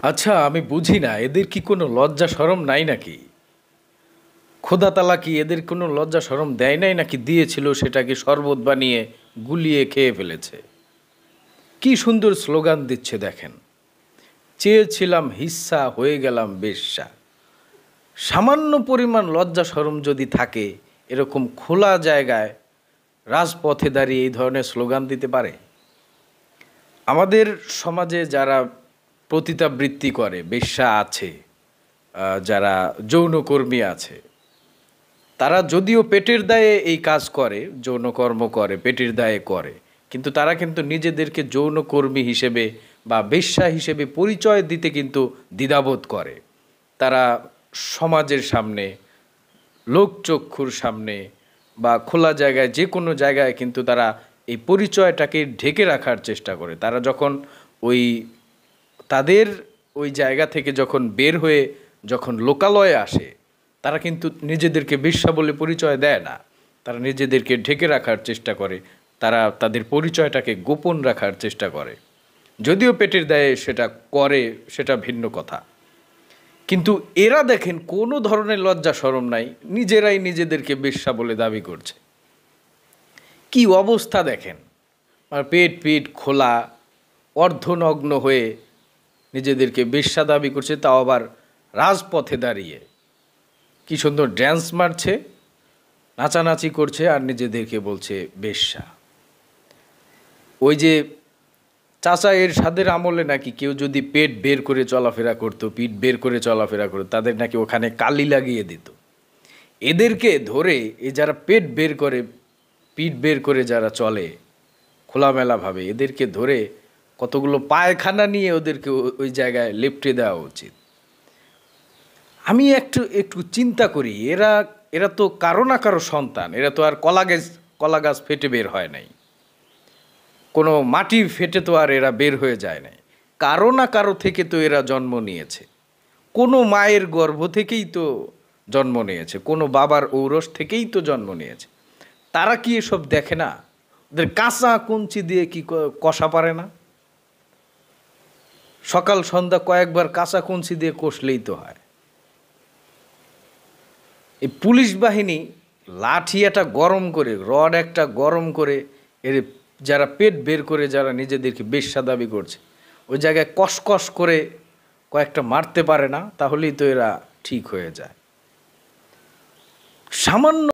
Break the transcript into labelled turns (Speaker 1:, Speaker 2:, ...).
Speaker 1: আচ্ছা, আমি বুঝি না এদের কি কোনো লজ্জা শরম নাই নাকি? খোদা তাআলা কি এদের কোনো লজ্জা শরম দেয় নাই নাকি দিয়েছিল সেটাকে শরবত বানিয়ে গুলিয়ে খেয়ে ফেলেছে? কি সুন্দর স্লোগান দিচ্ছে দেখেন। চেয়েছিলাম হিস্সা হয়ে গেলাম বেশ্যা। সামান্য পরিমাণ লজ্জা শরম যদি থাকে এরকম খোলা জায়গায় রাজপথে দাঁড়িয়ে এই ধরনের স্লোগান দিতে পারে? আমাদের সমাজে যারা পতিতাবৃত্তি করে, বেশ্যা আছে, যারা যৌনকর্মী আছে, তারা যদিও পেটের দায়ে এই কাজ করে, যৌনকর্ম করে, পেটের দায়ে করে, কিন্তু তারা কিন্তু নিজেদেরকে যৌনকর্মী হিসেবে বা বেশ্যা হিসেবে পরিচয় দিতে কিন্তু দ্বিধাবোধ করে। তারা সমাজের সামনে, লোকচক্ষুর সামনে বা খোলা জায়গায় যে কোনো জায়গায় কিন্তু তারা এই পরিচয়টাকে ঢেকে রাখার চেষ্টা করে। তারা যখন ওই তাদের ওই জায়গা থেকে যখন বের হয়ে যখন লোকালয়ে আসে, তারা কিন্তু নিজেদেরকে বেশ্যা বলে পরিচয় দেয় না। তারা নিজেদেরকে ঢেকে রাখার চেষ্টা করে, তারা তাদের পরিচয়টাকে গোপন রাখার চেষ্টা করে। যদিও পেটের দায়ে সেটা করে, সেটা ভিন্ন কথা। কিন্তু এরা দেখেন কোনো ধরনের লজ্জা শরম নাই, নিজেরাই নিজেদেরকে বেশ্যা বলে দাবি করছে। কি অবস্থা দেখেন, আর পেট পিঠ খোলা, অর্ধনগ্ন হয়ে নিজেদেরকে বেশ্যা দাবি করছে, তাও আবার রাজপথে দাঁড়িয়ে। কি সুন্দর ড্যান্স মারছে, নাচানাচি করছে আর নিজেদেরকে বলছে বেশ্যা। ওই যে চাচা এরশাদের আমলে নাকি কেউ যদি পেট বের করে চলাফেরা করতো, পিঠ বের করে চলাফেরা করতো, তাদের নাকি ওখানে কালি লাগিয়ে দিত। এদেরকে ধরে এই যারা পেট বের করে, পিঠ বের করে যারা চলে খোলামেলাভাবে, এদেরকে ধরে কতগুলো পায়খানা নিয়ে ওদেরকে ওই জায়গায় লেপ্টে দেওয়া উচিত। আমি একটু চিন্তা করি, এরা তো কারো না কারো সন্তান, এরা তো আর কলা গাছ ফেটে বের হয় নাই, কোনো মাটি ফেটে তো আর এরা বের হয়ে যায় নাই। কারো না কারো থেকে তো এরা জন্ম নিয়েছে, কোনো মায়ের গর্ভ থেকেই তো জন্ম নিয়েছে, কোনো বাবার ঔরস থেকেই তো জন্ম নিয়েছে। তারা কি এসব দেখে না? ওদের কাঁচা কঞ্চি দিয়ে কি কষা পারে না? সকাল সন্ধ্যা কয়েকবার কাঁচা কঞ্চি দিয়ে কষলেই তো হয়। এই পুলিশ বাহিনী লাঠি একটা গরম করে, রড একটা গরম করে, এর যারা পেট বের করে যারা নিজেদেরকে বেশ্যা দাবি করছে, ওই জায়গায় কসকস করে কয়েকটা মারতে পারে না, তাহলেই তো এরা ঠিক হয়ে যায়। সামান্য